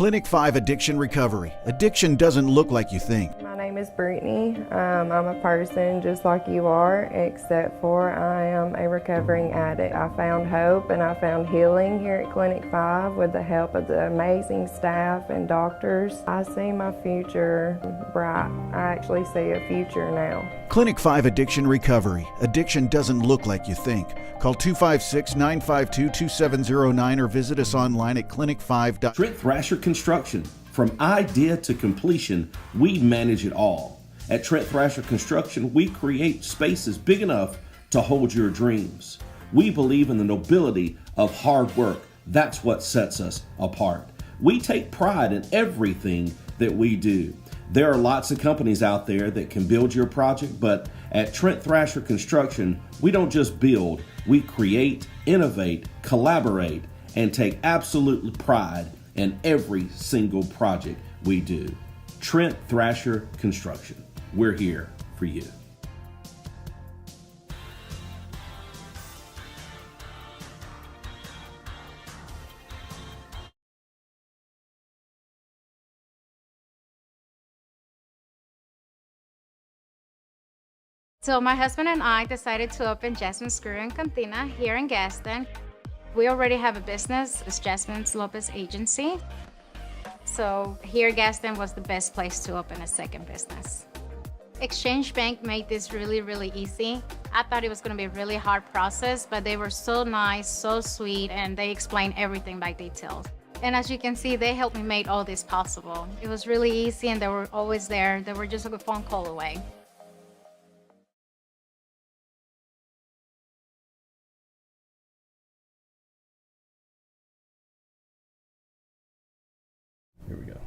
Clinic 5 Addiction Recovery. Addiction doesn't look like you think. My name is Brittany. I'm a person just like you are, except for I am a recovering addict. I found hope and I found healing here at Clinic 5 with the help of the amazing staff and doctors. I see my future bright. I actually see a future now. Clinic 5 Addiction Recovery. Addiction doesn't look like you think. Call 256-952-2709 or visit us online at clinic5.com. Trent Thrasher Construction. From idea to completion, we manage it all. At Trent Thrasher Construction, we create spaces big enough to hold your dreams. We believe in the nobility of hard work. That's what sets us apart. We take pride in everything that we do. There are lots of companies out there that can build your project, but at Trent Thrasher Construction, we don't just build, we create, innovate, collaborate, and take absolute pride in every single project we do. Trent Thrasher Construction. We're here for you. So my husband and I decided to open Jasmine's Screw and Cantina here in Gaston. We already have a business, it's Jasmine's Lopez Agency. So here Gaston was the best place to open a second business. Exchange Bank made this really easy. I thought it was gonna be a really hard process, but they were so nice, so sweet, and they explained everything by detail. And as you can see, they helped me make all this possible. It was really easy and they were always there. They were just like a phone call away. Here we go.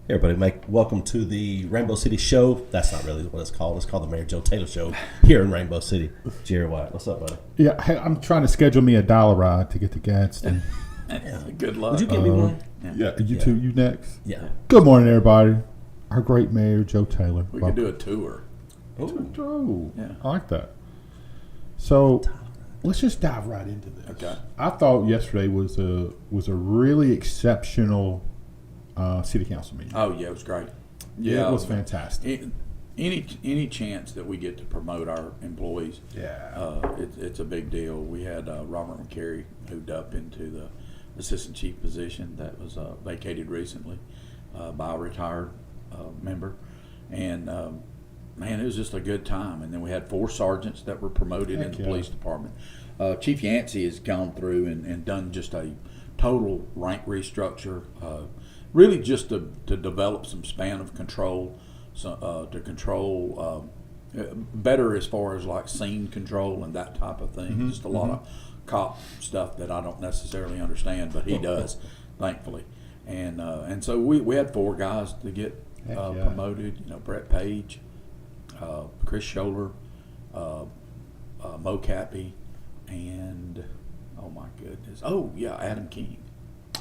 Hey everybody, welcome to the Rainbow City Show. That's not really what it's called. It's called the Mayor Joe Taylor Show here in Rainbow City. Jerry White, what's up, buddy? Yeah, hey, I'm trying to schedule me a dollar ride to get to Gadsden. Good luck. Would you give me one? Yeah, you next? Yeah. Good morning, everybody. Our great Mayor Joe Taylor. We could do a tour. Oh, Yeah. I like that. So let's just dive right into this. Okay. I thought yesterday was a really exceptional city council meeting. Oh yeah, it was great. Yeah, it was fantastic. Any chance that we get to promote our employees, it's a big deal. We had Robert McCary moved up into the assistant chief position that was vacated recently by a retired member, and man, it was just a good time. And then we had 4 sergeants that were promoted in the police department. Chief Yancey has gone through and done just a total rank restructure, really just to develop some span of control, to control better as far as like scene control and that type of thing. Just a lot of cop stuff that I don't necessarily understand, but he does, thankfully. And so we had 4 guys to get promoted. You know, Brett Page, Chris Scholler, Mo Cappy, and oh my goodness, Adam King.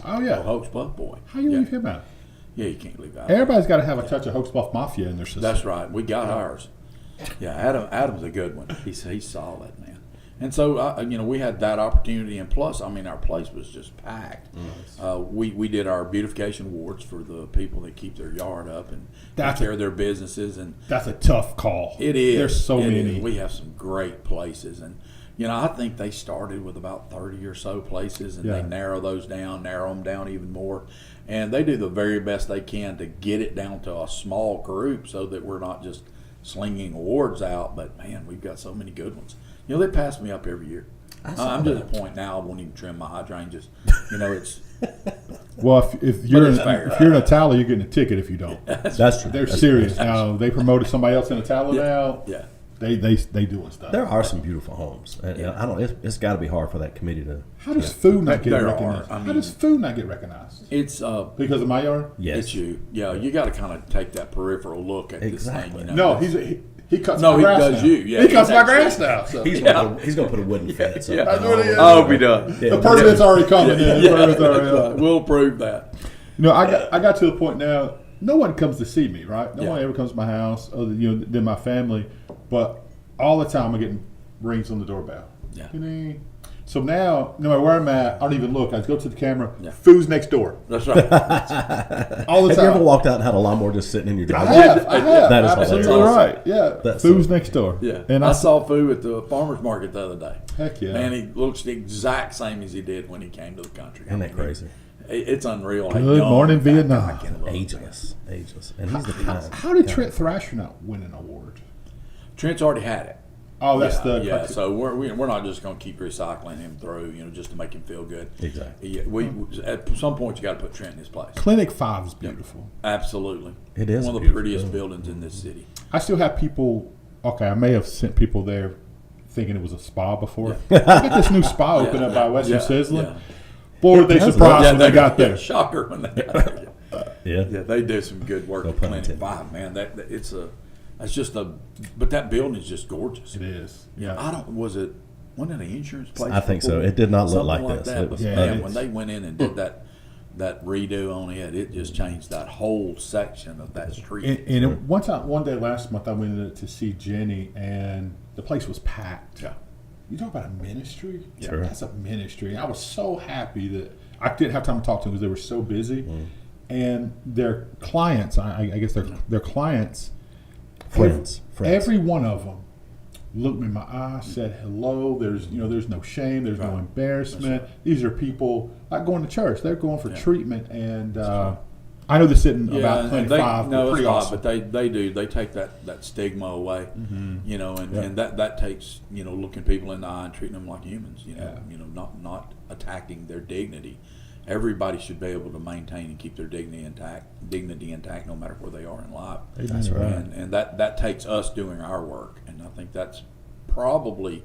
Oh yeah, Hokes Buff Boy. How you leave him out? Yeah, you can't leave out. Everybody's got to have a touch of Hokes Buff Mafia in their system. That's right. We got ours. Yeah, Adam's a good one. He's solid, man. And so we had that opportunity, and plus, I mean, our place was just packed. We did our beautification awards for the people that keep their yard up and take care of their businesses, and that's a tough call. It is. There's so many. We have some great places, and I think they started with about 30 or so places, and they narrow them down even more, and they do the very best they can to get it down to a small group so that we're not just slinging awards out. But man, we've got so many good ones. They pass me up every year. I'm to the point now I won't even trim my hydrangeas. It's well, if you're in a Tala, you're getting a ticket if you don't. That's true. They're serious now. They promoted somebody else in a Tala now. Yeah. They doing stuff. There are some beautiful homes. And, I don't. It's got to be hard for that committee to. How does food not get There recognized? are. How does food not get recognized? It's because of my yard. Yes. It's you. Yeah, you got to kind of take that peripheral look at this thing. No, he cuts my grass does now. you. Yeah, he cuts my grass now. So. He's gonna put a wooden fence up. Yeah. That's what he is. Oh, be done. The permit's already coming in. We'll prove that. I got to the point now. No one comes to see me, right? No one ever comes to my house other than my family. But all the time I'm getting rings on the doorbell. Yeah. So now, no matter where I'm at, I don't even look. I just go to the camera. Yeah. Food's next door. That's right. All the Have time. you ever walked out and had a lawnmower just sitting in your I driveway? have. That is Absolutely hilarious. right. Yeah. That's Food's so next door. Yeah, And I saw Foo at the farmer's market the other day. Heck yeah. Man, he looks the exact same as he did when he came to the country. Isn't that crazy? It's unreal. how Good young morning, that Vietnam. guy can look. Ageless. And he's the kind. How did Trent Thrasher not win an award? Trent's already had it. Oh, that's Yeah, so we're not just going to keep recycling him through, just to make him feel good. Exactly. Yeah, we at some point you got to put Trent in his place. Clinic 5 is beautiful. Absolutely, It is one of a the beautiful prettiest building. buildings in this city. I still have people. Okay, I may have sent people there thinking it was a spa before. I got this new spa open up by Western Sizzling. Boy, were they does surprised look- when they got there. Shocker when they got there. Yeah. Yeah, they do some good work No at pun Clinic intended. 5, man. That's just but that building is just gorgeous. It is. Yeah, wasn't it an insurance place? I think so. before? It did not look Something like this. That. It was But Yeah, man, it's- when they went in and did that redo on it just changed that whole section of that street. And one day last month, I went in to see Jenny, and the place was packed. Yeah. You talk about a ministry? Yeah, Sure. that's a ministry. I was so happy that I didn't have time to talk to them because they were so busy. And their clients, I guess their clients, Friends. every one of them looked me in my eye, said hello. There's no shame. There's no Right. embarrassment. These are people like going to church. They're going for treatment, and I know they're sitting about and 25. no, pretty it's not, awesome. but they do. They take that stigma away, and that takes looking people in the eye and treating them like humans. Not attacking their dignity. Everybody should be able to maintain and keep their dignity intact, no matter where they are in life. That's right. And that takes us doing our work, and I think that's probably.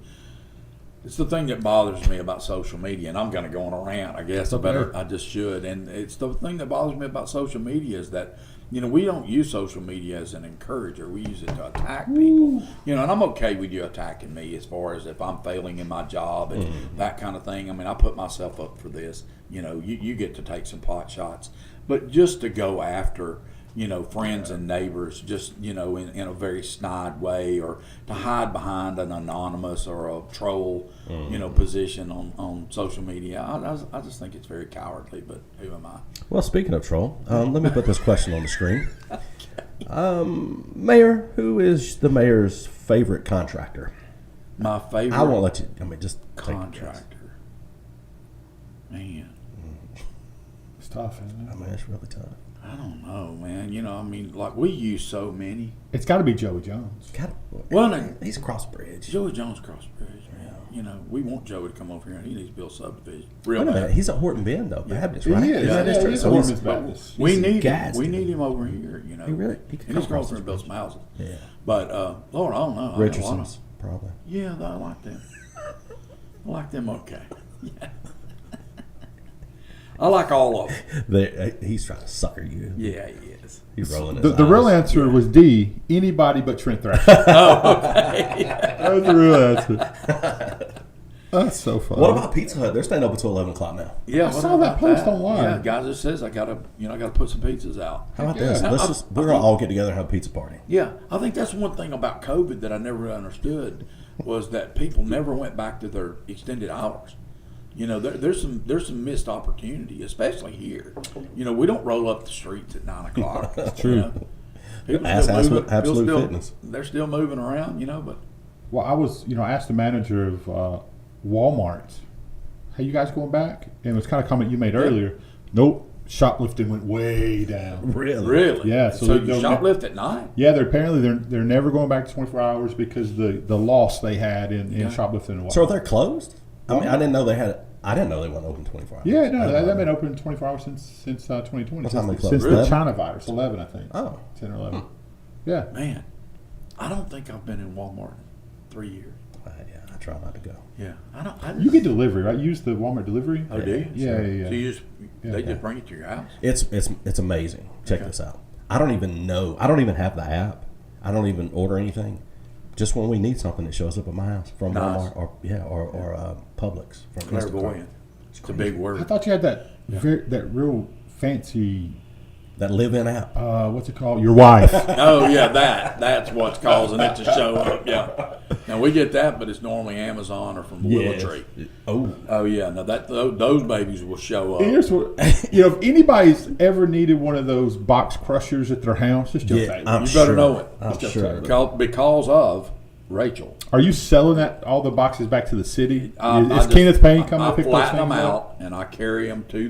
It's the thing that bothers me about social media, and I'm going to go on a rant. I guess I just should. And it's the thing that bothers me about social media is that we don't use social media as an encourager. We use it to attack people. And I'm okay with you attacking me as far as if I'm failing in my job and that kind of thing. I mean, I put myself up for this. You get to take some pot shots, but just to go after friends and neighbors just, in a very snide way, or to hide behind an anonymous or a troll, position on social media. I just think it's very cowardly, but who am I? Well, speaking of troll, let me put this question on the screen. Mayor, who is the mayor's favorite contractor? My favorite I won't let you. Just take a guess. contractor. Man, It's tough, isn't I it? mean, it's really tough. I don't know, man. Like we use so many. It's got to be Joey Jones. Well, now, he's across the bridge. Joey Jones Crossbridge, man. We want Joey to come over here and he needs to build subdivision. Wait Real a minute, bad. he's at Horton Bend though, Baptist, right? He is. that Yeah, true? he's So a he's- Mormon Baptist. We he's need him. gassed. We need him over here. He really- he could and he's come across going to the build some houses. Yeah. But Lord, I don't know. I know a lot Richardson's of- probably. Yeah, I like them. I like them. Okay. Yeah. I like all of them. He's trying to sucker you. Yeah, he is. He's rolling his The real eyes. answer was D. Anybody but Trent Thrasher. That was the real answer. That's so funny. What about Pizza Hut? They're staying open until 11 o'clock now. Yeah, I saw that post online. Yeah, guys, it says I gotta put some pizzas out. How about Yeah. this? We're gonna all get together and have a pizza party. Yeah, I think that's one thing about COVID that I never understood was that people never went back to their extended hours. There's some missed opportunity, especially here. We don't roll up the streets at 9 o'clock. That's true. People Ask still moving, Absolute people Fitness. They're still moving around, but Well, I was, I asked the manager of Walmart, "Hey, you guys going back?" And it was kind of a comment you made earlier. Nope, shoplifting went way down. really, Yeah, So so you they'll- shoplift at night. Yeah, they're never going back to 24 hours because the loss they had in shoplifting. And So are they closed? I mean, I didn't know they had. I didn't know they weren't open 24 hours. Yeah, no, they've been open 24 hours since 2020. What time they Since close? the 11? China virus, 11, I think. Oh. 10 or 11. Yeah. Man, I don't think I've been in Walmart in 3 years. Yeah, I try not to go. Yeah, I don't. You get delivery, right? You use the Walmart delivery? Oh, do you? Yeah, yeah. So you just they Yeah. just bring it to your house. It's amazing. Check this out. I don't even know. I don't even have the app. I don't even order anything. Just when we need something, it shows up at my house from Nice. Walmart or Publix. From Instacart. Clairvoyant. It's a big I word. thought you had that real fancy That live-in app. What's it called? Your wife. Oh yeah, that's what's causing it to show up. Yeah. Now we get that, but it's normally Amazon or from Willow Tree. Oh yeah, now those babies will show up. Here's what, if anybody's ever needed one of those box crushers at their house, just Joe Taylor. I'm You better sure. know it. I'm Just sure. Because of Rachel. Are you selling all the boxes back to the city? I Is just- Kenneth Payne coming I to pick those flatten things them up? out and I carry them to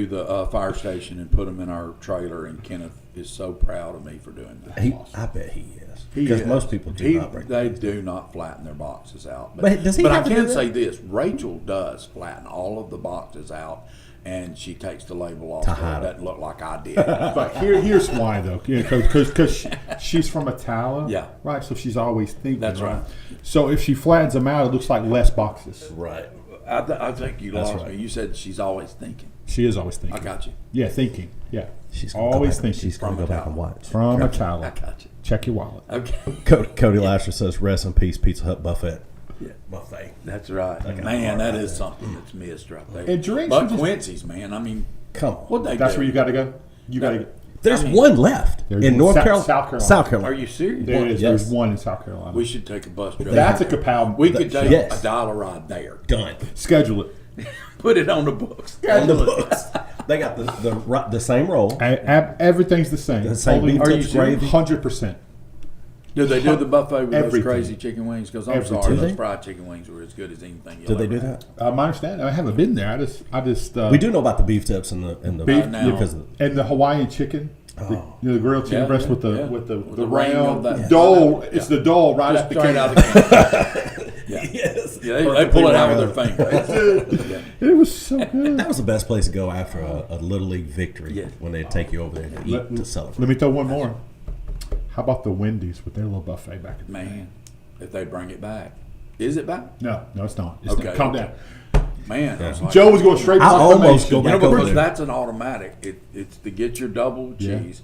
the fire station and put them in our trailer. And Kenneth is so proud of me for doing that. I bet he is. He Because is. most people do not break. They do not flatten their boxes out. But does he But have I to do can that? say this: Rachel does flatten all of the boxes out, and she takes the label off. To So hide it it. doesn't look like I did. But here's why, though. Because she's from Atala. Yeah. Right? So she's always thinking. That's right. So if she flattens them out, it looks like less boxes. Right. I think you That's lost right. me. You said she's always thinking. She is always thinking. I got you. Yeah, thinking. Yeah. She's gonna always go back, thinking. She's going to go back and watch. From I Atala. got you. Check your wallet. Okay. Cody Lasher says, "Rest in peace, Pizza Hut buffet." Yeah. Buffet. That's right. Man, that is something that's missed right there. And drinks But are just- Quincy's, man. I mean, Come on. what they That's do? where you got to go. You got to go. There's I mean, one left there's in one. North South Carolina. Carolina. South Carolina. Are you serious? There is. Yes. There's one in South Carolina. We should take a bus trip. That's a Kapow. We could take Yes. a dollar ride there. Done. Schedule it. Put it on the books. On the books. They got the same roll. Everything's the same. The same beef Are you tips, serious? gravy. 100%. Do they do the buffet with Everything. those crazy chicken wings? Because I'm Everything. sorry, Do those they? fried chicken wings were as good as anything. Did they do that? My understanding. I haven't been there. I just. We do know about the beef tips and the Beef now. because of and the Hawaiian chicken. The grilled chicken Yeah, breast yeah, with the yeah. with the With the ring round of that- dole. Yeah. It's the dole right Just out the straight can. out of the can. Yeah. yes. Yeah, they pull it out with their fingers. It was so good. That was the best place to go after a little league victory Yeah. when they take you over there to eat to celebrate. Let me throw one more. How about the Wendy's with their little buffet back in the day? Man, if they bring it back. Is it back? No, it's not. It's Okay. not. Calm down. Man, I was like, Joe was going straight. I almost proclamation. go you know, back over because there. that's an automatic. It's to get your double Yeah. cheese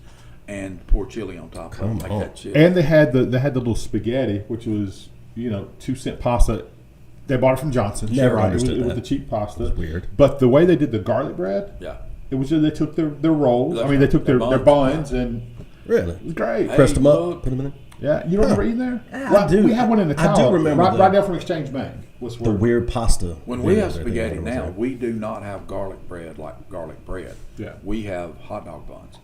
and pour chili on top of it. Make on. that chili. And they had the little spaghetti, which was 2-cent pasta. They bought it from Johnson's. Never right? understood It was that. the cheap pasta. It's weird. But the way they did the garlic bread, yeah. it was just they took their rolls. That's I mean, they right. took their Their buns and Really? it was great. Hey, Pressed them up, look. put them in there. Yeah, you don't remember eating there? I do. We had one in the I do tower. remember right, that. right down from Exchange Bank. Was The weird pasta. When we have videos there, spaghetti whatever was now, there. we do not have garlic bread like garlic bread. Yeah. We have hot dog buns.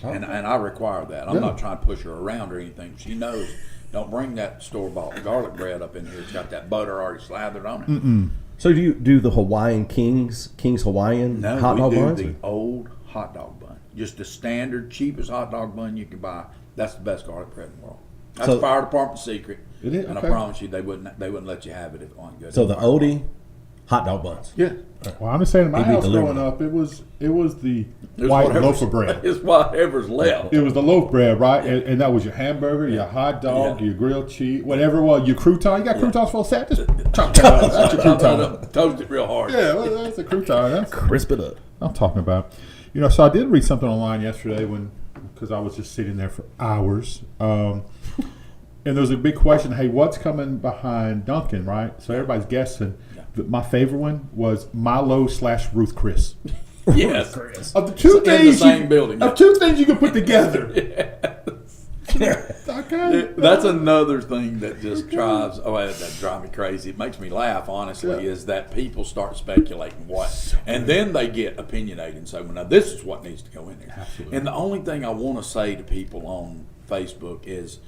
And I require that. I'm not trying to push her around or anything. She knows, don't bring that store-bought garlic bread up in here. It's got that butter already slathered on it. So do you do the Hawaiian King's Hawaiian No, hot dog we do buns? the old hot dog bun. Just the standard, cheapest hot dog bun you can buy. That's the best garlic bread in the world. That's So- the fire department secret. It is? And Okay. I promise you, they wouldn't let you have it if it wasn't good. So the Odie hot dog buns. Yeah. Well, I'm just saying, in my He'd be house delivering growing up, it was the It's white whatever's- loaf of bread. It's whatever's left. It was the loaf bread, right? And that was your hamburger, your hot dog, Yeah. your grilled cheese, whatever it was. Your crouton. You got croutons for a set? Just chop that up. That's your crouton. Toast it real hard. Yeah, well, that's a crouton. That's Crisp it up. what I'm talking about. So I did read something online yesterday because I was just sitting there for hours. And there was a big question, hey, what's coming behind Dunkin', right? So everybody's guessing. But my favorite one was Milo / Ruth Chris. Yes. Of the two In the things same building. Of two things you can put together. Okay. That's another thing that just drives. Oh, that drives me crazy. It makes me laugh. Honestly, Yeah. is that people start speculating what, and then they get opinionated and say, "Well, now this is what needs to go in there." Absolutely. And the only thing I want to say to people on Facebook is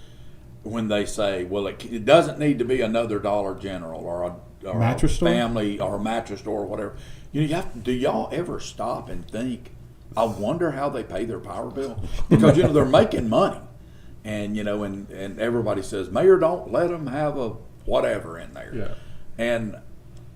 when they say, "Well, it doesn't need to be another Dollar General or a Mattress store? family or a mattress store or whatever." You have. Do y'all ever stop and think? I wonder how they pay their power bill because they're making money. And and everybody says, Mayor, don't let them have a whatever in there. Yeah. And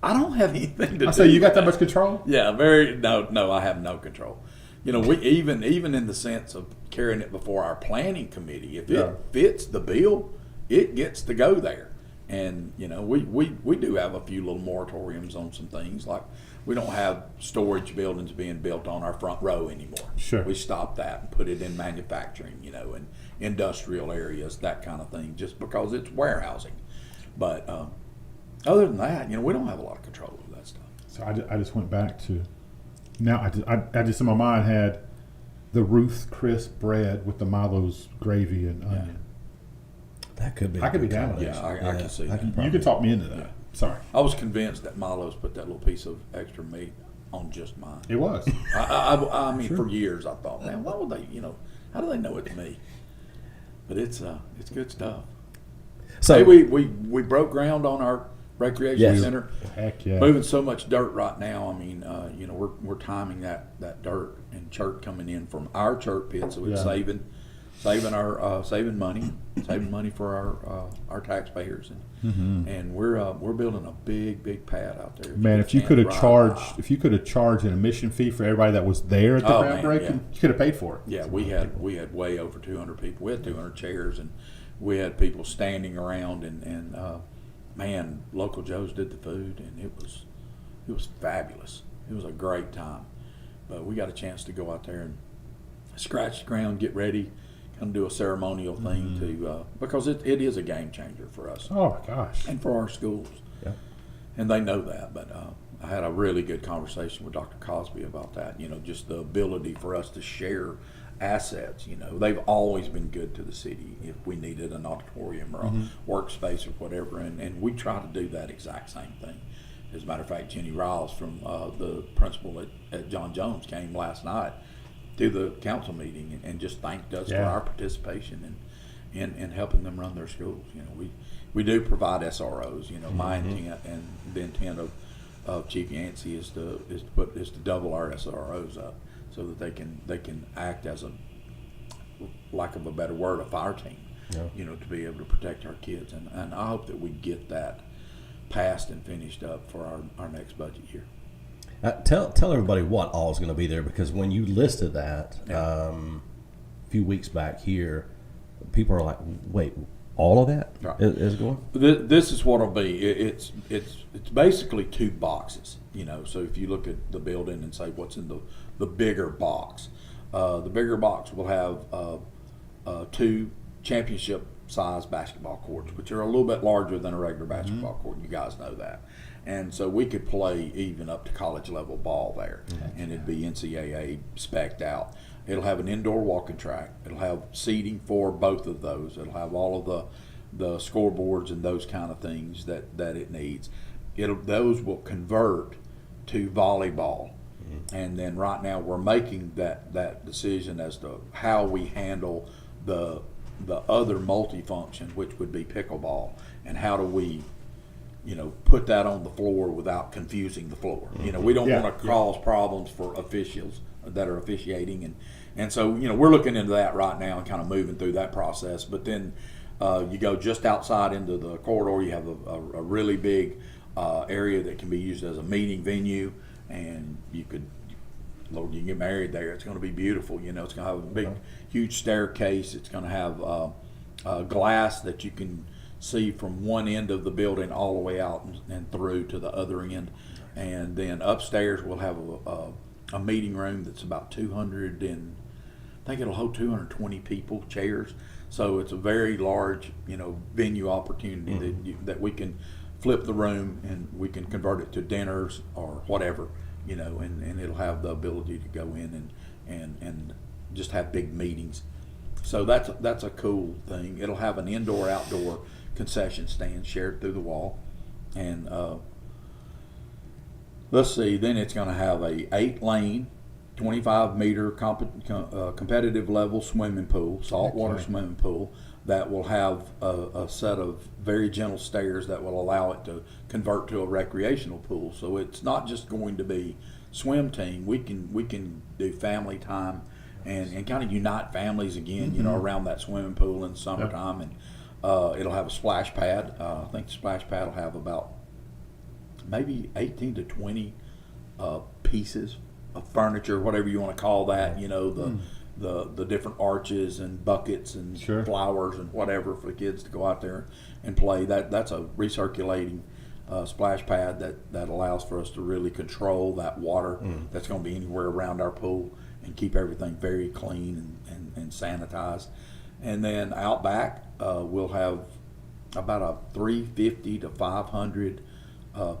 I don't have anything to do. I say, you got that with much control? Yeah, no, I have no control. We even in the sense of carrying it before our planning committee, if Yeah. it fits the bill, it gets to go there. And we do have a few little moratoriums on some things, like we don't have storage buildings being built on our front row anymore. Sure. We stopped that and put it in manufacturing, and industrial areas, that kind of thing, just because it's warehousing. But other than that, we don't have a lot of control over that stuff. So I just went back to, now I just in my mind had the Ruth's Chris bread with the Milo's gravy and onion. That could be. I a could be good down with combination. that. I can see that. probably- You can talk me into that. Sorry, I was convinced that Milo's put that little piece of extra meat on just mine. it was. I mean, for years I thought, man, why would they? How do they know it's me? But it's good stuff. So Hey, we broke ground on our recreation Yes. center. Heck yeah. Moving so much dirt right now. I mean, we're timing that dirt and chert coming in from our chert pit, so it's Yeah. saving money for our taxpayers, and we're building a big pad out there. Man, if you could have charged an admission fee for everybody that was there at the Oh, man, groundbreaking, yeah. you could have paid for it. Yeah, we had way over 200 people. We had 200 chairs, and we had people standing around, and man, Local Joe's did the food, and it was fabulous. It was a great time. But we got a chance to go out there and scratch the ground, get ready, kind of do a ceremonial thing to because it is a game changer for us Oh my gosh. and for our schools. Yeah. And they know that. But I had a really good conversation with Dr. Cosby about that. Just the ability for us to share assets. They've always been good to the city if we needed an auditorium or a workspace or whatever, and we try to do that exact same thing. As a matter of fact, Jenny Riles from the principal at John Jones came last night to the council meeting and just thanked us for Yeah. our participation in helping them run their schools. We do provide SROs. My intent and the intent of Chief Yancey is to double our SROs up so that they can act as a, lack of a better word, a fire team. Yeah. To be able to protect our kids, and I hope that we get that passed and finished up for our next budget year. Tell everybody what all is going to be there, because when you listed that Yeah. a few weeks back here, people are like, "Wait, all of that Right. is going?" This is what it'll be. It's basically two boxes. So if you look at the building and say what's in the bigger box, the bigger box will have two championship size basketball courts, which are a little bit larger than a regular basketball court. You guys know that. And so we could play even up to college level ball there, and it'd be NCAA spec'd out. It'll have an indoor walking track. It'll have seating for both of those. It'll have all of the scoreboards and those kind of things that it needs. Those will convert to volleyball. And then right now we're making that decision as to how we handle the other multifunction, which would be pickleball, and how do we put that on the floor without confusing the floor. We don't Yeah, want to cause problems for officials that are officiating, and so we're looking into that right now and kind of moving through that process. But then you go just outside into the corridor, you have a really big area that can be used as a meeting venue, and you can get married there. It's going to be beautiful. It's going to have a big, huge staircase. It's going to have glass that you can see from one end of the building all the way out and through to the other end. And then upstairs we'll have a meeting room that's about 200 and I think it'll hold 220 people, chairs. So it's a very large, venue opportunity that we can flip the room and we can convert it to dinners or whatever, and it'll have the ability to go in and just have big meetings. So that's a cool thing. It'll have an indoor-outdoor concession stand shared through the wall, and let's see. Then it's going to have a 8-lane, 25-meter competitive level swimming pool, saltwater swimming pool that will have a set of very gentle stairs that will allow it to convert to a recreational pool. So it's not just going to be swim team. We can do family time and kind of unite families again, around that swimming pool in the summertime. And it'll have a splash pad. I think the splash pad will have about maybe 18 to 20 pieces of furniture, whatever you want to call that. The different arches and buckets and flowers and whatever for the kids to go out there and play. That's a recirculating splash pad that allows for us to really control that water that's going to be anywhere around our pool and keep everything very clean and sanitized. And then out back, we'll have about a 350 to 500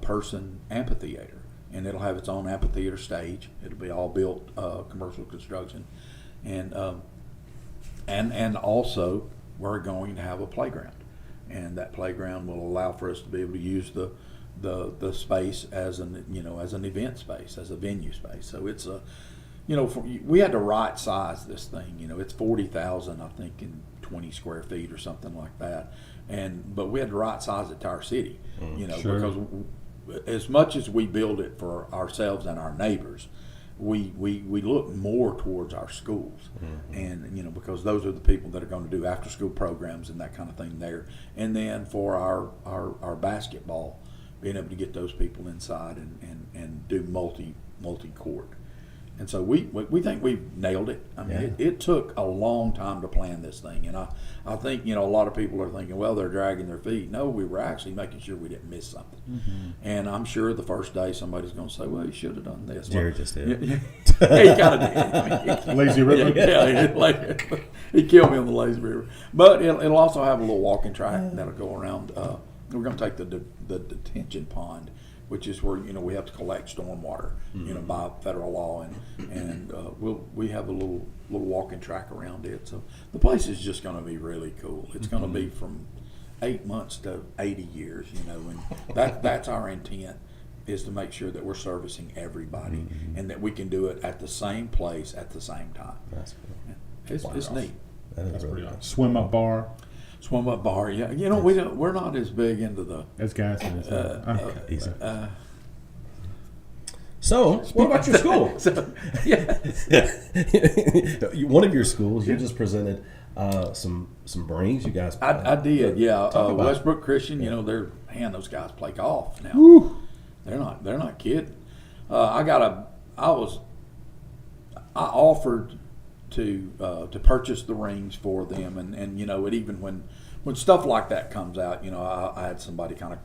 person amphitheater, and it'll have its own amphitheater stage. It'll be all built commercial construction, and also we're going to have a playground, and that playground will allow for us to be able to use the space as an event space, as a venue space. So it's we had to right size this thing. It's 40,000, I think, in 20 square feet or something like that, but we had to right size it to our city. Sure. Because as much as we build it for ourselves and our neighbors, we look more towards our schools, and because those are the people that are going to do after school programs and that kind of thing there, and then for our basketball, being able to get those people inside and do multi court. And so we think we've nailed it. I mean, it took a long time to plan this thing, and I think a lot of people are thinking, well, they're dragging their feet. No, we were actually making sure we didn't miss something. And I'm sure the first day somebody's going to say, well, you should have done this. Jerry just did. Yeah, he kind of did. I mean, Lazy River. he killed me on the Lazy River. But it'll also have a little walking track that'll go around. We're going to take the detention pond, which is where we have to collect stormwater, by federal law, and we have a little walking track around it. So the place is just going to be really cool. It's going to be from 8 months to 80 years, and that's our intent, is to make sure that we're servicing everybody and that we can do it at the same place at the same time. That's cool. It's neat. That's Pretty really awesome. Swim up bar. Swim up bar, yeah. We're not as big into the. As Gaston is. easy. So, what about your school? One of your schools, you just presented some rings. You guys, I did, yeah. Talk about Westbrook Christian, those guys play golf now. Woo. They're not kidding. I offered to purchase the rings for them, and it even when stuff like that comes out, I had somebody kind of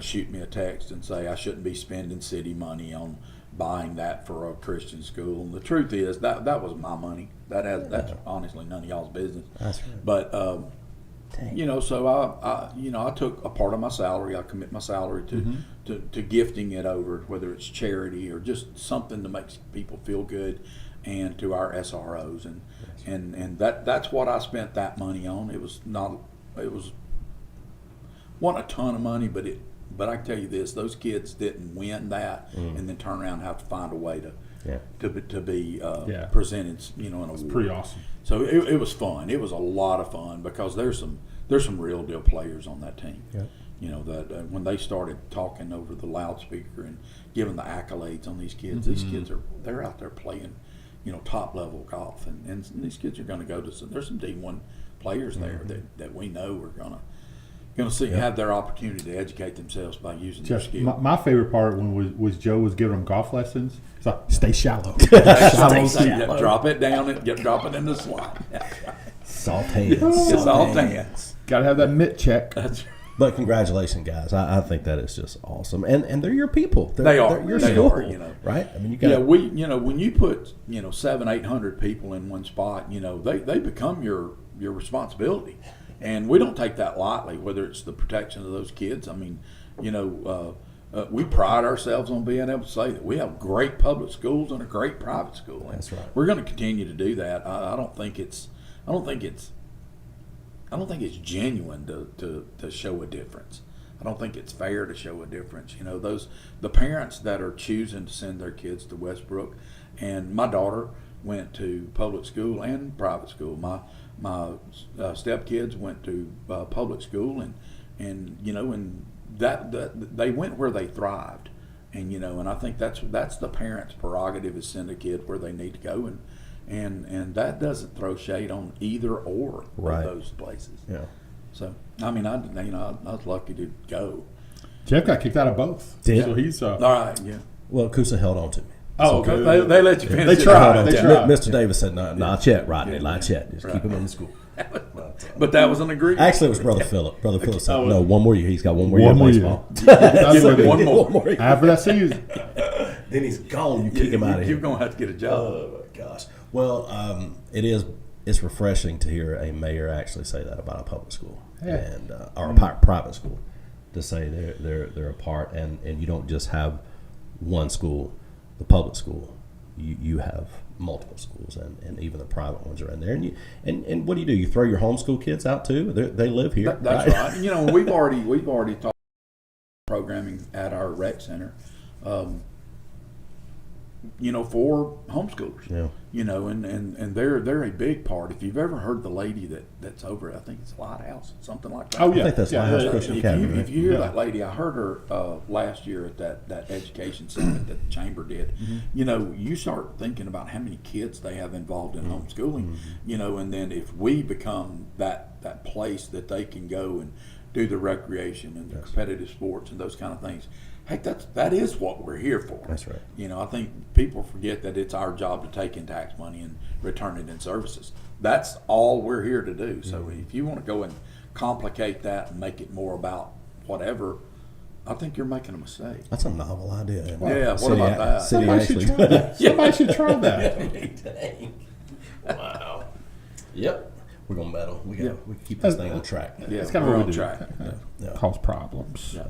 shoot me a text and say I shouldn't be spending city money on buying that for a Christian school. And the truth is that was my money. That's honestly none of y'all's business. That's right. But so I took a part of my salary. I commit my salary to gifting it over, whether it's charity or just something to make people feel good, and to our SROs, and that's what I spent that money on. It wasn't a ton of money, but I can tell you this: those kids didn't win that and then turn around and have to find a way to be presented, an award. Pretty awesome. So it was fun. It was a lot of fun because there's some real deal players on that team. Yeah. That when they started talking over the loudspeaker and giving the accolades on these kids, these kids they're out there playing, top level golf, and these kids are going to go to there's some D1 players there that we know are going to see have their opportunity to educate themselves by using their skills. My favorite part was Joe was giving them golf lessons. It's like, stay shallow. Drop it down and drop it in the slot. Salt hands. It's all hands. Got to have that mitt check. That's But congratulations, guys! I think that is just awesome, and they're your people. They are. They're your They school, are, right? I mean, you got when you put 700-800 people in one spot, they become your responsibility, and we don't take that lightly. Whether it's the protection of those kids, I mean, we pride ourselves on being able to say that we have great public schools and a great private school. And that's right. We're going to continue to do that. I don't think it's genuine to show a difference. I don't think it's fair to show a difference. The parents that are choosing to send their kids to Westbrook, and my daughter went to public school and private school. My stepkids went to public school, and that they went where they thrived, and I think that's the parents' prerogative, is send a kid where they need to go, and that doesn't throw shade on either or right. of those places. Yeah. So I mean, I was lucky to go. Jeff got kicked out of both. Did? So he's All right, yeah. Well, Kusa held on to me. Oh, Okay, okay. they let you finish. They it. tried. They Yeah. tried. Mr. Davis said, not yet, Rodney, not yet. Just keep him in the school. But that was an agreement. Actually, it was Brother Phillip. Brother Phillip said, Oh, no, one more year. He's got one more year One of more year. baseball. That's what it is. One more. year. After that season. Then he's gone. You kick him out of here. You're gonna have to get a job. Oh my gosh. Well, it's refreshing to hear a mayor actually say that about a public school and or a private school, to say they're a part, and you don't just have one school, the public school. You have multiple schools, and even the private ones are in there. And what do? You throw your homeschool kids out too? They live here. That's right. You know, we've already taught programming at our rec center. You know, for homeschoolers. Yeah. You know, and they're a big part. If you've ever heard the lady that's over, I think it's Lighthouse, something like that. Oh yeah, I think that's Lighthouse Christian Academy. If you hear that lady, I heard her last year at that education summit that the chamber did. You know, you start thinking about how many kids they have involved in homeschooling. You know, and then if we become that place that they can go and do the recreation and the competitive sports and those kind of things. Heck, that is what we're here for. That's right. You know, I think people forget that it's our job to take in tax money and return it in services. That's all we're here to do. So if you want to go and complicate that and make it more about whatever, I think you're making a mistake. That's a novel idea. Yeah, what about that? Somebody should try that. Somebody should try that. Dang. Wow. Yep. We're gonna medal. We keep this thing on track. Yeah, That's kind of we're what on we do. track. Cause problems. Yeah.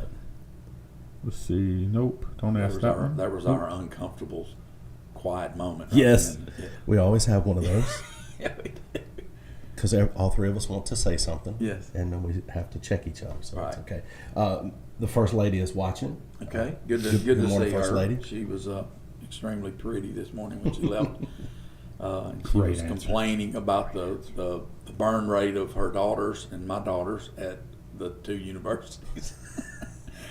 Let's see. Nope. Don't ask that one. That was our uncomfortable, quiet moment. Yes. Yeah. We always have one of those. Yeah, we did. Because all three of us want to say something. Yes. And then we have to check each other. So Right. it's okay. The First Lady is watching. Okay, good to Good morning, see First her. Lady. She was extremely pretty this morning when she left. And she Great was answer. complaining about the burn rate of her daughters and my daughters at the two universities,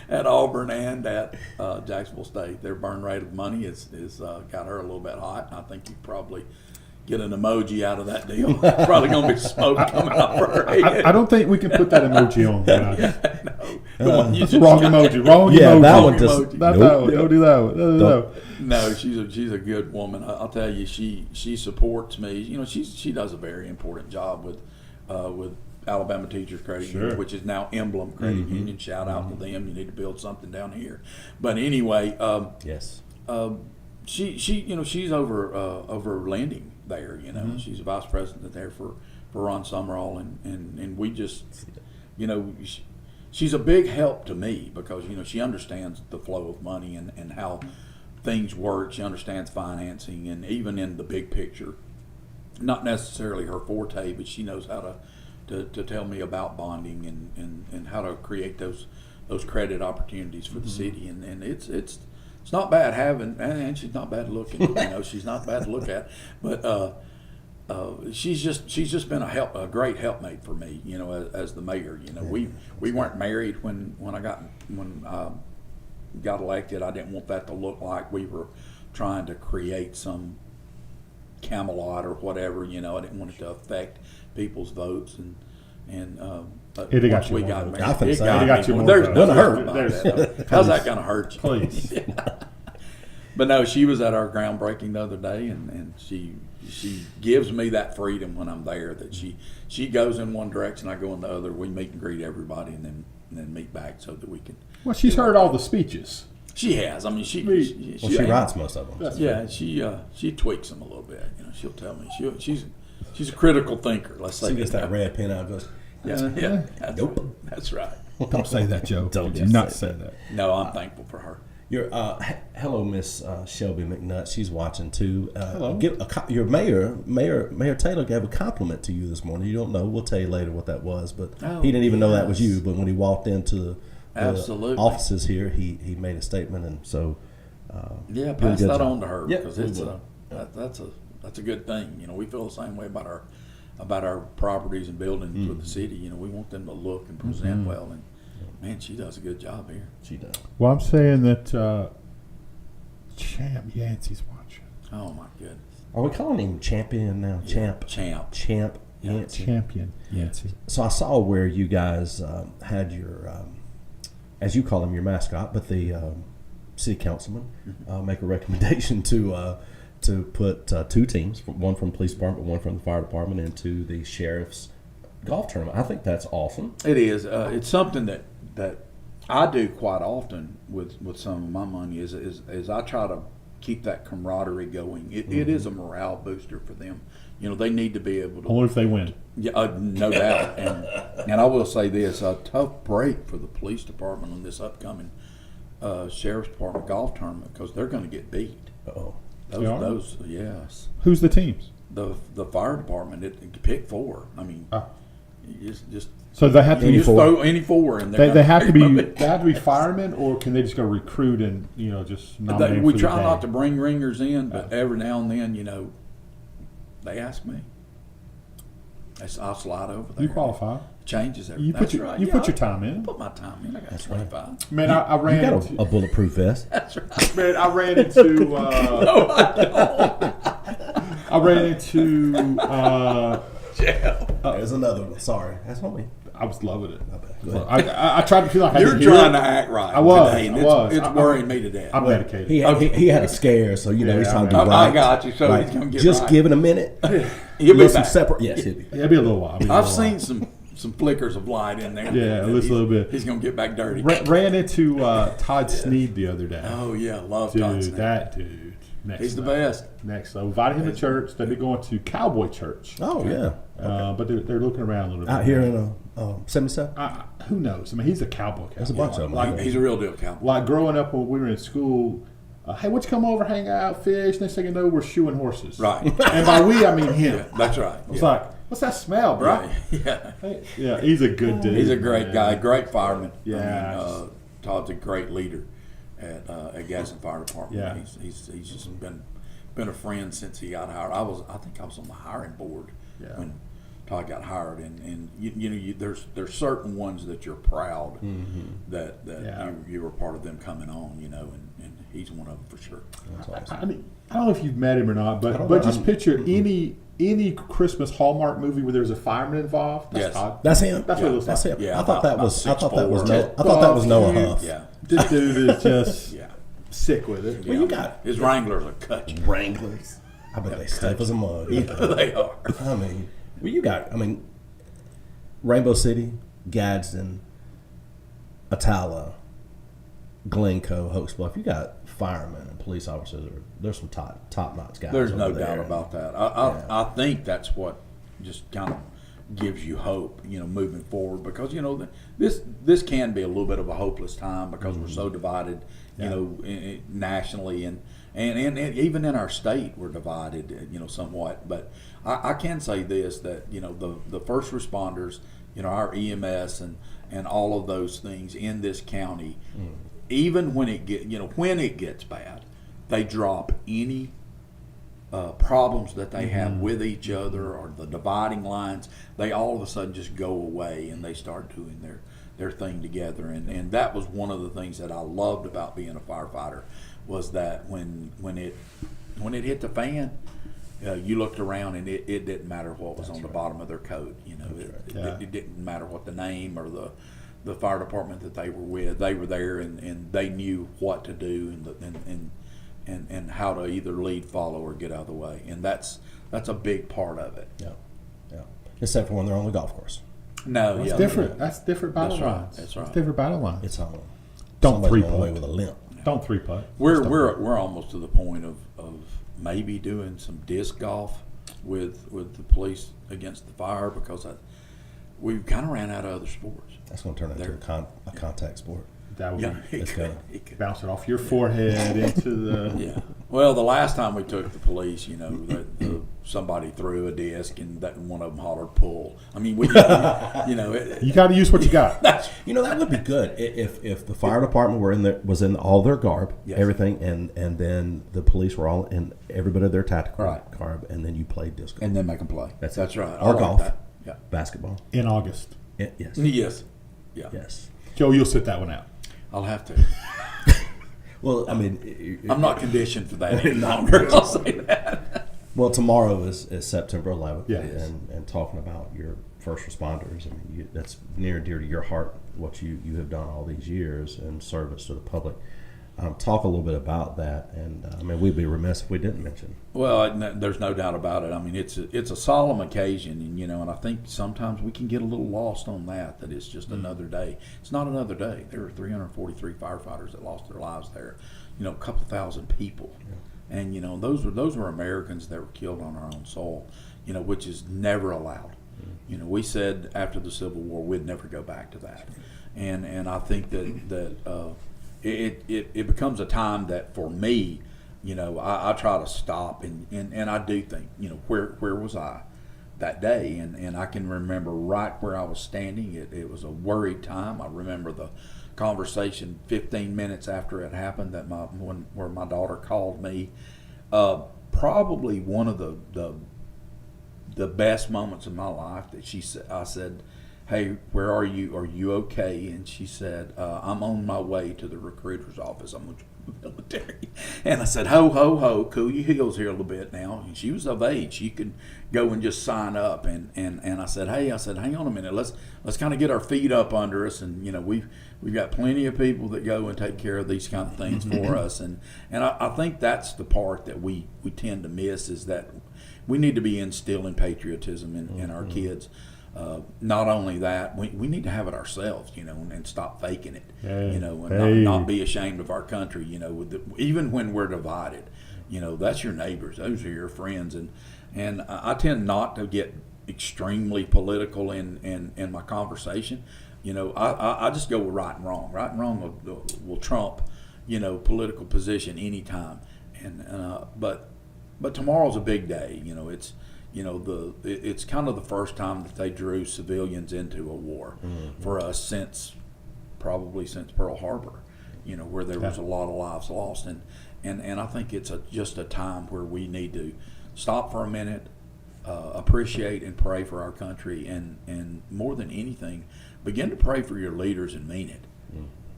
at Auburn and at Jacksonville State. Their burn rate of money is got her a little bit hot. I think you probably get an emoji out of that deal. Probably going to be smoke coming off her head. I don't think we can put that emoji on. But No, the one you that's just the wrong got. emoji. Wrong Yeah, emoji. that one just. emoji. Not Nope. that one. Don't do that one. Don't do that one. No, she's a good woman. I'll tell you, she supports me. You know, she does a very important job with Alabama Teachers Credit Union, which is now Emblem Credit Union. Shout out to them. You need to build something down here. But anyway, Yes. she's over lending there. You know, she's a vice president there for Ron Summerall, and we just, you know. She's a big help to me because, you know, she understands the flow of money and how things work. She understands financing and even in the big picture. Not necessarily her forte, but she knows how to tell me about bonding and how to create those credit opportunities for the city. And it's not bad having, and she's not bad looking. You know, she's not bad to look at, but she's just been a great helpmate for me, you know, as the mayor. You know, we weren't married when I got elected. I didn't want that to look like we were trying to create some Camelot or whatever. You know, I didn't want it to affect people's votes but It'd once got you we more got votes. married, I think so. It'd got you more There's votes. no Doesn't hurt. about that. How's that going to hurt you? Please. But no, she was at our groundbreaking the other day, and she gives me that freedom when I'm there. That she goes in one direction, I go in the other. We meet and greet everybody, and then meet back so that we can. Well, she's heard all the speeches. She has. I mean, she writes most of them. Yeah, she tweaks them a little bit. You know, she'll tell me she's a critical thinker. Let's say She gets that red pen out and goes, Yeah, that's Nope. right. That's right. Don't say that, Joe. Don't Do just not say say that. No, I'm thankful for her. hello, Miss Shelby McNutt. She's watching too. Hello. Your Mayor Taylor gave a compliment to you this morning. You don't know. We'll tell you later what that was, but he didn't even know that was you. But when he walked into the Absolutely. offices here, he made a statement, and so Yeah, did a pass good that job. on to her Yep, because we it's will. that's a good thing. You know, we feel the same way about our properties and buildings with the city. You know, we want them to look and present well, and man, she does a good job here. She does. Well, I'm saying that Champ Yancey's watching. Oh my goodness, Are we calling him champion now? Champ. Yeah. Yancey. Champion Yancey. So I saw where you guys had your, as you call him, your mascot, but the city councilman make a recommendation to put two teams, one from the police department, one from the fire department, into the sheriff's golf tournament. I think that's awesome. It is. It's something that I do quite often with some of my money. Is I try to keep that camaraderie going. It is a morale booster for them. You know, they need to be able to. Only if they win. Yeah, no doubt. And I will say this: a tough break for the police department on this upcoming sheriff's department golf tournament because they're going to get beat. Uh-oh. They are? Those, yes. Who's the teams? The fire department, it pick 4. I mean, you just So they have to you be just throw any 4 in there. they have to be firemen, or can they just go recruit and just nominate? We for try the not day? to bring ringers in, but every now and then, they ask me. I'll slide over there. You qualify. Changes everything. You put That's your right. you Yeah, put your time in. I put my time in. I got 25. Man, I You ran got into, a bulletproof vest. That's right. man, I ran into No, I don't. I ran into There's another one. Sorry, that's on me. I was loving it. Go ahead. I tried to feel like I You're didn't hear trying it. to act right. I was, today, and I was. It's I'm- worrying me to death. I'm dedicated. He had a scare, so he's trying to do I right. got you, so Right. he's gonna get Just right. give it a minute. He'll be Listen back. separate. Yes, he'll be. Yeah, it'll be a little while. I've seen some flickers of light in there. Yeah, at least a little bit. He's gonna get back dirty. Ran into Todd Sneed the other day. Oh yeah, love Todd Dude, Snap. that dude. Next He's the level. best. Next level. Invited him to church. They'll be going to Cowboy Church. Oh yeah, But they're looking around a little bit. out here in 77. Who knows? I mean, he's a cowboy. There's a bunch of them. Like, He's a real deal cowboy. like growing up when we were in school, hey, what's come over, hang out, fish? Next thing you know, we're shoeing horses. Right. And by we, I mean him. That's right. It's like, what's that smell, bro? Right. Yeah. Hey, yeah, he's a good dude. He's a great man. guy, great fireman. Yeah. Todd's a great leader at Gaston Fire Department. Yeah. He's just been a friend since he got hired. I think I was on the hiring board Yeah. when Todd got hired, and there's certain ones that you're proud that Yeah. you were part of them coming on, and he's one of them for sure. I mean, I don't know if you've met him or not, don't but know. just picture any Christmas Hallmark movie where there's a fireman involved. That's Yes. Todd. That's him. That's what it looks That's like. him. Yeah, I thought that about was. I thought that was 6'4". no. I thought that was Noah Huff. Yeah, This dude is just yeah. sick with it. Well, you got His Wranglers are cut. Wranglers. I bet they stiff as a mug. They are. I mean, well, you got. I mean, Rainbow City, Gadsden, Atala, Glencoe, Hokes Bluff. You got firemen and police officers. There's some top notch guys. There's no over there. doubt about that. I think that's what just kind of gives you hope, moving forward, because this can be a little bit of a hopeless time because we're so divided, nationally and even in our state we're divided, somewhat. But I can say this, that the first responders, our EMS and all of those things in this county, even when it gets bad, they drop any problems that they have with each other or the dividing lines. They all of a sudden just go away and they start doing their thing together. And that was one of the things that I loved about being a firefighter, was that when it hit the fan, you looked around and it didn't matter what was on the bottom of their coat. It didn't matter what the name or the fire department that they were with. They were there and they knew what to do and how to either lead, follow, or get out of the way. And that's a big part of it. Yeah, yeah. Except for when they're on the golf course. No, It's different. That's different battle That's right. lines. That's right. It's different battle lines. It's on. Don't Somebody's three going away putt. with a limp. Don't three putt. We're almost to the point of maybe doing some disc golf with the police against the fire, because we've kind of ran out of other sports. That's going to turn into a contact sport. That would Yeah, be it It's could, gonna- it could. bounce it off your forehead into the. Yeah. Well, the last time we took the police, somebody threw a disc and one of them hollered "pull." I mean, You got to use what you got. that's That would be good if the fire department was in all their garb, Yes. everything, and then the police were all in every bit of their tactical Right. garb, and then you played disco, and then make them play. That's That's it. right. I Or like golf. that. Yeah. basketball. In August. Yes, Yes. Yeah. yes. Joe, you'll sit that one out. I'll have to. Well, I mean, I'm not conditioned for that any longer. I'll say that. Well, tomorrow is September 11th, Yeah, it is. and talking about your first responders. I mean, that's near and dear to your heart, what you have done all these years in service to the public. Talk a little bit about that, and I mean, we'd be remiss if we didn't mention. Well, there's no doubt about it. I mean, it's a solemn occasion, and I think sometimes we can get a little lost on that it's just another day. It's not another day. There were 343 firefighters that lost their lives there. A couple thousand people, and those were Americans that were killed on our own soil. Which is never allowed. We said after the Civil War we'd never go back to that, and I think that it becomes a time that for me You know, I try to stop and I do think, you know, where was I that day? And I can remember right where I was standing. It was a worried time. I remember the conversation 15 minutes after it happened that where my daughter called me. Probably one of the best moments of my life that I said, "Hey, where are you? Are you okay?" And she said, "I'm on my way to the recruiter's office. I'm with the military." And I said, "Ho, ho, ho, cool your heels here a little bit now." And she was of age; she could go and just sign up. And I said, "Hey," hang on a minute. Let's kind of get our feet up under us. And you know, we've got plenty of people that go and take care of these kind of things for us. And I think that's the part that we tend to miss, is that we need to be instilling patriotism in our kids. Not only that, we need to have it ourselves, you know, and stop faking it, you know, and not be ashamed of our country, you know, even when we're divided, you know, that's your neighbors, those are your friends. And I tend not to get extremely political in my conversation. You know, I just go with right and wrong. Right and wrong will trump, you know, political position anytime. But tomorrow's a big day, you know, it's kind of the first time that they drew civilians into a war for us since Pearl Harbor, you know, where there was a lot of lives lost. And I think it's just a time where we need to stop for a minute, appreciate and pray for our country, and more than anything, begin to pray for your leaders and mean it.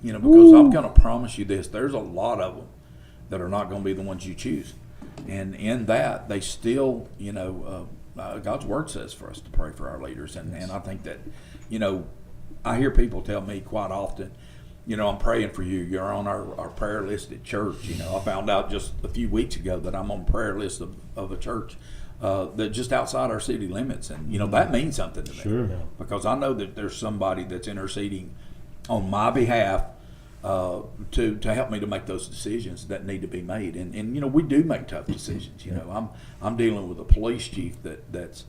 You know, because I'm going to promise you this, there's a lot of them that are not going to be the ones you choose. And in that, they still, you know, God's word says for us to pray for our leaders. And I think that, you know, I hear people tell me quite often, you know, I'm praying for you. You're on our prayer list at church. You know, I found out just a few weeks ago that I'm on the prayer list of a church that just outside our city limits. And, you know, that means something to me. Sure. Because I know that there's somebody that's interceding on my behalf to help me to make those decisions that need to be made. And you know, we do make tough decisions. You know, I'm dealing with a police chief that's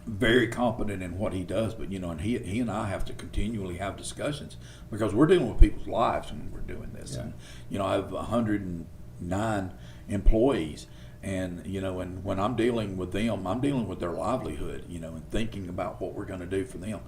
very competent in what he does, but you know, and he and I have to continually have discussions because we're dealing with people's lives when we're doing this. And you know, I have 109 employees, and you know, and when I'm dealing with them, I'm dealing with their livelihood, you know, and thinking about what we're going to do for them.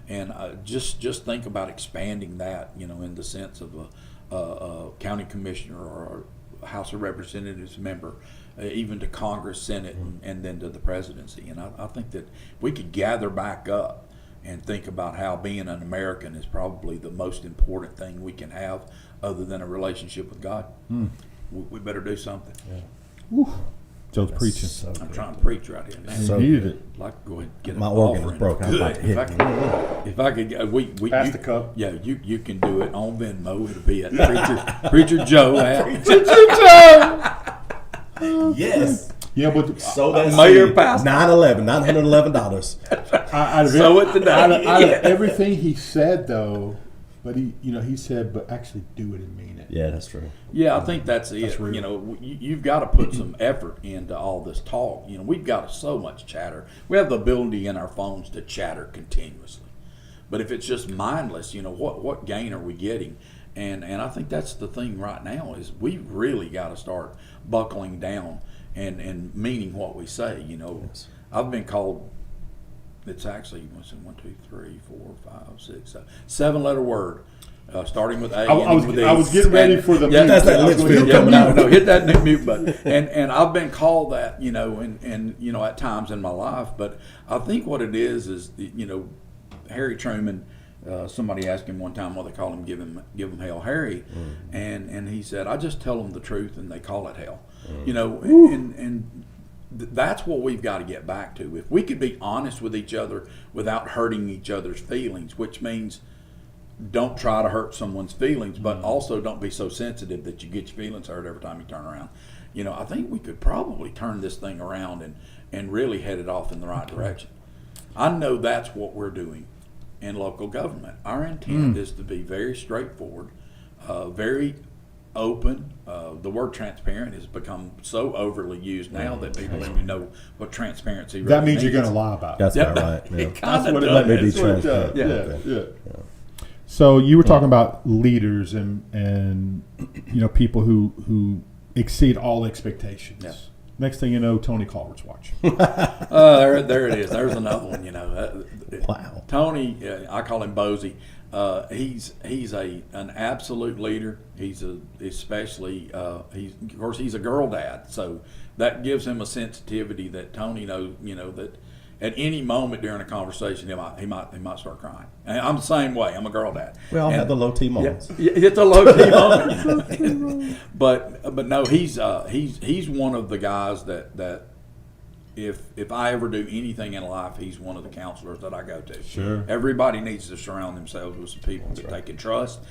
And just think about expanding that, you know, in the sense of a county commissioner or a House of Representatives member, even to Congress, Senate, and then to the presidency. And I think that we could gather back up and think about how being an American is probably the most important thing we can have other than a relationship with God. We better do something. Joe's preaching. So I'm good. trying to preach right here now. So needed it. I'd like to go ahead and get My an organ is offering. broken. I'm about Good. to hit If I could, we Pass you, the cup. Yeah, you can do it on Venmo. It'll be at Preacher Joe at Yes. Yeah, but So that's Mayor Pastor. $911. out of Sow it today. out of everything he said, though, but he said, but actually do it and mean it. Yeah, that's true. Yeah, I think that's it. real. You know, you've got to put some effort into all this talk. You know, we've got so much chatter. We have the ability in our phones to chatter continuously. But if it's just mindless, you know, what gain are we getting? And I think that's the thing right now is we really got to start buckling down and meaning what we say. You know, I've been called. It's actually 1, 2, 3, 4, 5, 6, 7-letter word, starting with A. I was ending with E. I was getting ready And- for the yeah, mute. that's that I was Litchfield gonna- coming out. No, hit that mute button. And I've been called that, you know, and you know, at times in my life. But I think what it is, you know, Harry Truman. Somebody asked him one time why they call him give him hell, Harry, and he said, I just tell them the truth and they call it hell. You know, and that's what we've got to get back to. If we could be honest with each other without hurting each other's feelings, which means don't try to hurt someone's feelings, but also don't be so sensitive that you get your feelings hurt every time you turn around. You know, I think we could probably turn this thing around and really head it off in the right direction. I know that's what we're doing in local government. Our intent is to be very straightforward, very open. The word transparent has become so overly used now that people don't even know what transparency really That means you're means. going to lie about it. That's Yeah, about right. Yeah. it kinda what it- does. Let me be That's what it does. transparent. Yeah. So you were talking about leaders and you know, people who exceed all expectations. Yeah. Next thing you know, Tony Culver's watching. There it is. There's another one. Wow. Tony, I call him Bozy. He's an absolute leader. He's of course he's a girl dad, so that gives him a sensitivity that Tony knows. That at any moment during a conversation, he might start crying. And I'm the same way. I'm a girl dad. We all have the low T moments. Yeah, it's a low key moment. But no, he's one of the guys that if I ever do anything in life, he's one of the counselors that I go to. Sure. Everybody needs to surround themselves with some people that they can trust.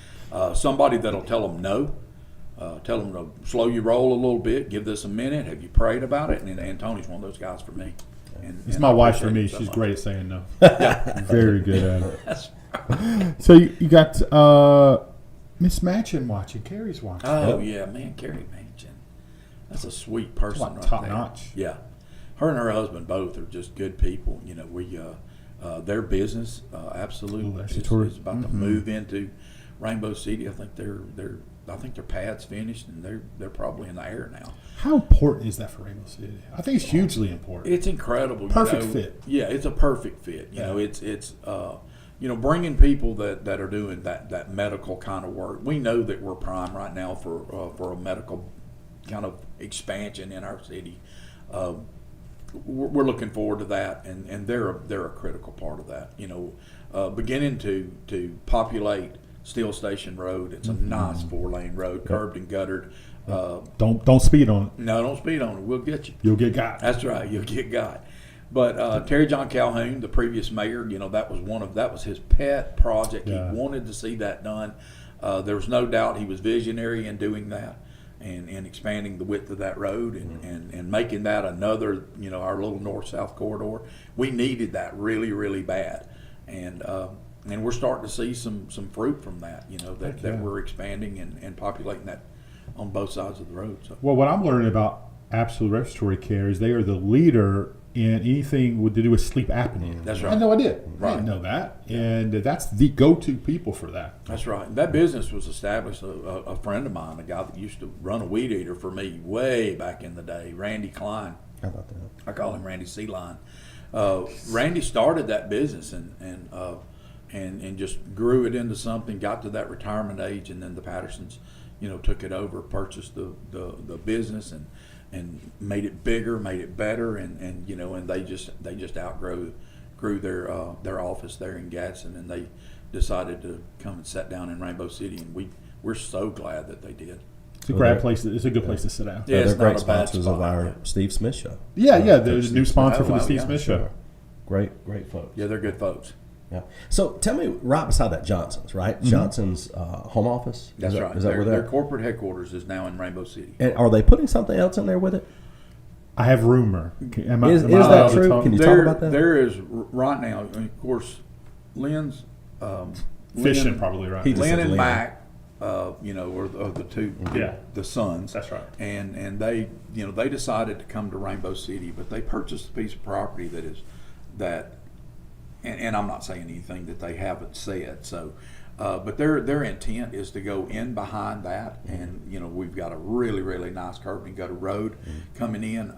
Somebody that'll tell them no. Tell them to slow your roll a little bit. Give this a minute. Have you prayed about it? And Tony's one of those guys for me. It's And my I wife for appreciate me. it so She's much. great at saying no. Yeah. Very good at it. That's So you got Miss Matchin watching. Carrie's watching. Oh yeah, man, Carrie Manchin. That's a sweet person, Like right top there. notch. Yeah, her and her husband both are just good people. We their business absolutely is about to move into Rainbow City. I think their pad's finished and they're probably in the air now. How important is that for Rainbow City? I think it's hugely important. It's incredible. Perfect fit. Yeah, it's a perfect fit. Yeah. It's bringing people that are doing that medical kind of work. We know that we're prime right now for a medical kind of expansion in our city. We're looking forward to that, and they're a critical part of that. Beginning to populate Steel Station Road. It's a nice 4-lane road, curbed and guttered. Don't speed on it. No, don't speed on it. We'll get you. You'll get got. That's right. You'll get got. But Terry John Calhoun, the previous mayor, that was his pet project. Yeah. He wanted to see that done. There was no doubt he was visionary in doing that and expanding the width of that road and making that another, our little north-south corridor. We needed that really, really bad. And we're starting to see some fruit from that, that we're expanding and populating that on both sides of the road. So. Well, what I'm learning about Absolute Respiratory Care is they are the leader in anything to do with sleep apnea. That's I right. had no idea. I Right. didn't know that. And that's the go-to people for that. That's right. That business was established. A friend of mine, a guy that used to run a weed eater for me way back in the day, Randy Klein. How about that? I call him Randy C-Line. Randy started that business and just grew it into something. Got to that retirement age, and then the Pattersons, took it over, purchased the business, and made it bigger, made it better, and they just outgrew their office there in Gadsden, and they decided to come and sit down in Rainbow City, and we're so glad that they did. It's a great place. It's a good place to sit down. Yeah, They're it's great not a bad sponsors of spot. our Steve Smith show. Yeah. They're the new sponsor for the wow, Steve yeah, Smith Show. Great folks. Yeah, they're good folks. Yeah. So tell me, right beside that, Johnson's, right? Johnson's home office. That's right. Is that where their they're? corporate headquarters is now in Rainbow City. And are they putting something else in there with it? I have rumor. Am I Is that allowed to true? talk? Can you talk about that? There is right now, and of course, Lynn's Fishing, Lynn- probably right. He just Lynn said and Lynn. Mac, are the two, Yeah. the sons. That's right. And they, they decided to come to Rainbow City, but they purchased a piece of property and I'm not saying anything that they haven't said. So, but their intent is to go in behind that, and we've got a really, really nice curb and gutter road coming in,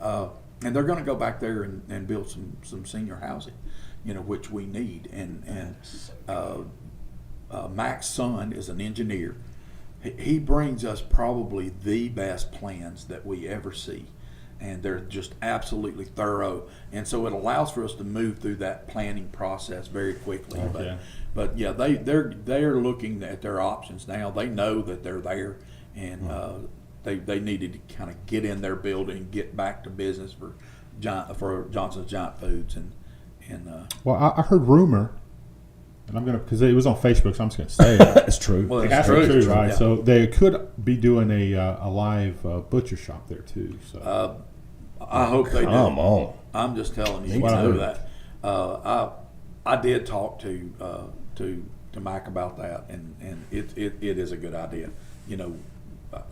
and they're going to go back there and build some senior housing, which we need. And Mac's son is an engineer. He brings us probably the best plans that we ever see, and they're just absolutely thorough. And so it allows for us to move through that planning process very quickly. Okay. But yeah, they're looking at their options now. They know that they're there, and they needed to kind of get in their building, get back to business for Johnson's Giant Foods, and Well, I heard rumor, and I'm gonna because it was on Facebook, so I'm just gonna say it. It's true. well, It that's has to be true, true, right? Yeah. So they could be doing a live butcher shop there too. So I hope they do. Come on. I'm just telling you, Me know too. that. I did talk to Mac about that, and it is a good idea.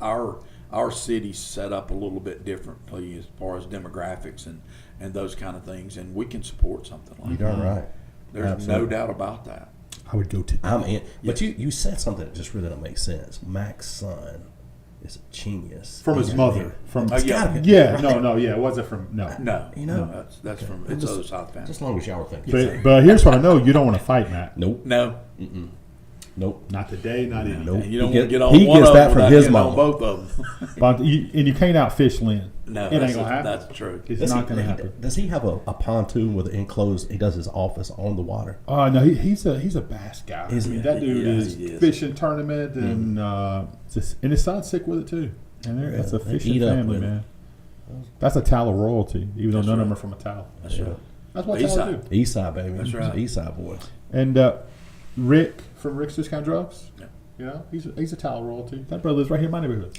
Our city's set up a little bit differently as far as demographics and those kind of things, and we can support something like You're that. darn right. There's no Absolutely. doubt about that. I would go to. I'm in. But you said something that just really don't make sense. Mac's son is a genius. From his Yeah, mother. man. From It's gotta be. yeah, no, yeah, it wasn't from no. No, You know? no, that's from it's other South family. Just as long as y'all were thinking. But here's what I know: you don't want to fight Matt. Nope. No, Nope. Not today, not any. Nope. and you don't He want to get- get on he one gets of that them from without his getting on mama. both of them. But you can't outfish Lynn. No, it ain't that's gonna happen. That's true. It's not gonna happen. Does he have a pontoon with an enclosed? He does his office on the water. Oh no, he's a bass guy. Is he? That dude Yeah, is he is. fishing tournament and and his son's sick with it too. And that's a they fishing eat up family, with it. man. That's a Tala royalty, even though none of them are from a Tala. That's right. That's what East Tala side. do. Eastside, baby. That's right. Eastside boy. And Rick from Rick's Discount Drugs. Yeah. You know, he's a Tala royalty. That brother lives right here in my neighborhood.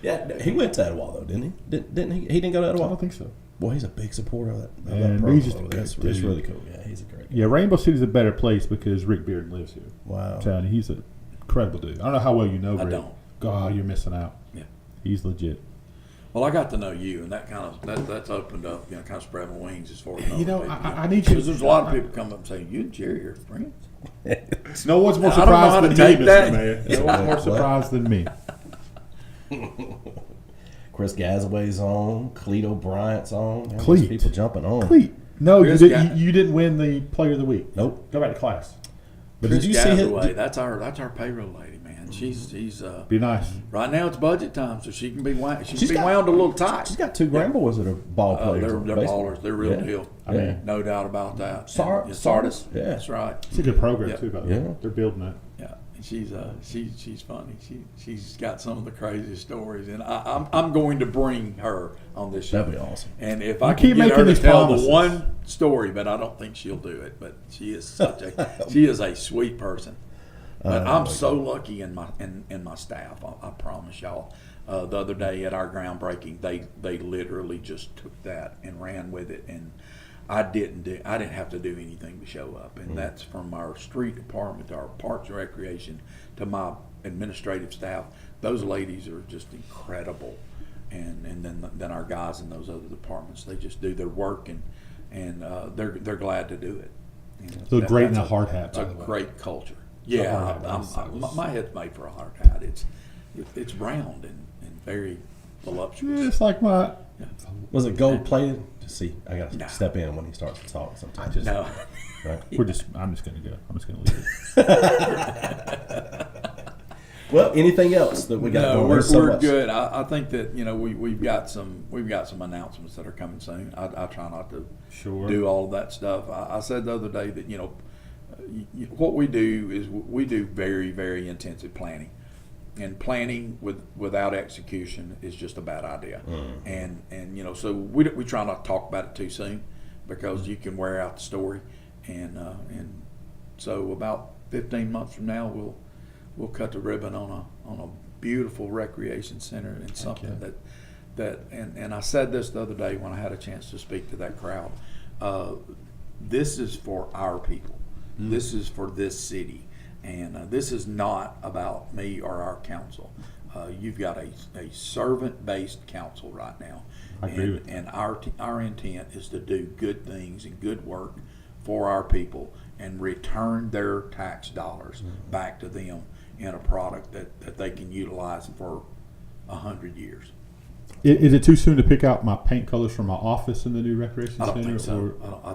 Yeah, he went to Etowah though, didn't he? Didn't he? He didn't go to I Etowah. don't think so. Boy, he's a big supporter of that. Man, program he's just a over there. great It's dude. really cool. Yeah, he's a great guy. Yeah, Rainbow City's a better place because Rick Bearden lives here. Wow. I'm telling you, he's an incredible dude. I don't know how well you know I Rick. don't. God, you're missing out. Yeah. He's legit. Well, I got to know you, and that kind of that's opened up, kind of spread my wings as far as knowing You know, people. I need you. Because there's a lot of people come up and say, "You and Jerry are friends." No one's more I don't know how surprised to than take me, that. Mr. Mayor. No one's more What? surprised than me. Chris Gazaway's on. Cleto Bryant's on. Man, Cleet. there's people jumping on. Cleet. No, Chris you didn't win the Player of the Week. Nope. Go back to class. But Chris did you see him? Gazaway, that's our payroll lady, man. She's Be nice. right now it's budget time, so she can be wound. She She's can be got- wound a little tight. She's got two grandboys that are ball players. They're in baseball. ballers. They're real Yeah. deal. I mean, No doubt about that. Sardis. And Sardis. Yeah. That's right. it's a good program Yeah. too. By the way, Yeah. they're building that. Yeah, and she's funny. She's got some of the craziest stories, and I'm going to bring her on this show. That'd be awesome. And if I I keep can get her making to these tell promises. the one story, but I don't think she'll do it. But she is she is a sweet person. But I'm so lucky in my staff. I promise y'all. The other day at our groundbreaking, they literally just took that and ran with it, and I didn't have to do anything to show up, and that's from our street department to our parks and recreation to my administrative staff. Those ladies are just incredible, and then our guys in those other departments, they just do their work, and they're glad to do it. You know, Look great in that's a hard hat, It's by a the way. great culture. a Yeah, hard hat. my head's made for a hard hat. It's round and very voluptuous. It's like my. Was it gold plated? Just see, I got to No. step in when he starts to talk sometimes. No, Right? I'm just gonna go. I'm just gonna leave it. Well, anything else that we got no, going? we're, There's so we're much. good. I think that we've got some announcements that are coming soon. I try not to Sure. do all of that stuff. I said the other day that what we do is we do very, very intensive planning, and planning without execution is just a bad idea. And so we try not to talk about it too soon because you can wear out the story, and so about 15 months from now we'll cut the ribbon on a beautiful recreation center and something and I said this the other day when I had a chance to speak to that crowd. This is for our people. This is for this city, and this is not about me or our council. You've got a servant-based council right now, I agree with and our intent is to do good things and good work for our people and return their tax dollars back to them in a product that they can utilize for 100 years. Is it too soon to pick out my paint colors for my office in the new recreation I don't center? think so. Or I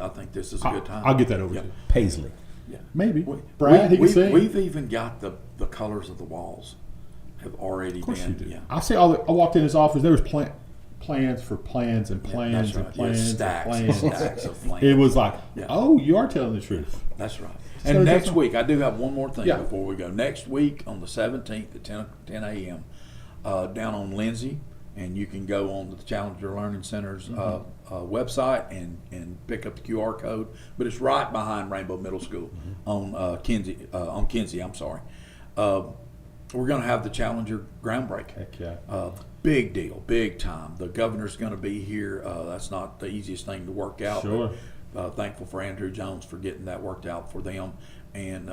think this is a good time. I'll get that over Yeah. to you. Paisley. Yeah. Maybe. We- Brad, he can we- sing. We've even got the colors of the walls have already Of course been. you do. Yeah. I see all. I walked in his office. There was plans for plans and plans That's and right. plans Yeah, and stacks plans. and stacks of plans. It was like, Yeah. oh, you are telling the truth. That's right. So And next just- week, I do have one more thing Yeah. before we go. Next week on the 17th at 10 a.m. Down on Lindsay, and you can go on to the Challenger Learning Center's website and pick up the QR code. But it's right behind Rainbow Middle School on Kinsey. I'm sorry. We're going to have the Challenger groundbreak. Heck yeah. Big deal, big time. The governor's going to be here. That's not the easiest thing to work out. Sure. But, thankful for Andrew Jones for getting that worked out for them, and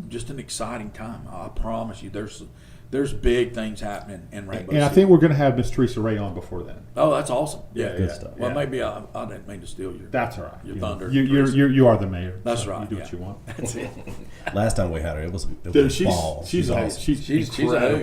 just an exciting time. I promise you, there's there's big things happening in Rainbow And I City. think we're going to have Miss Teresa Ray on before then. Oh, that's awesome. Yeah, Good yeah. stuff. Well, Yeah. maybe I didn't mean to steal your. That's all right. Your You thunder, know, Teresa. you are the mayor. That's so right, You do yeah. what you want. That's it. Last time we had her, it was Dude, a ball. she's awesome. awesome. She's She's a incredible. hoot.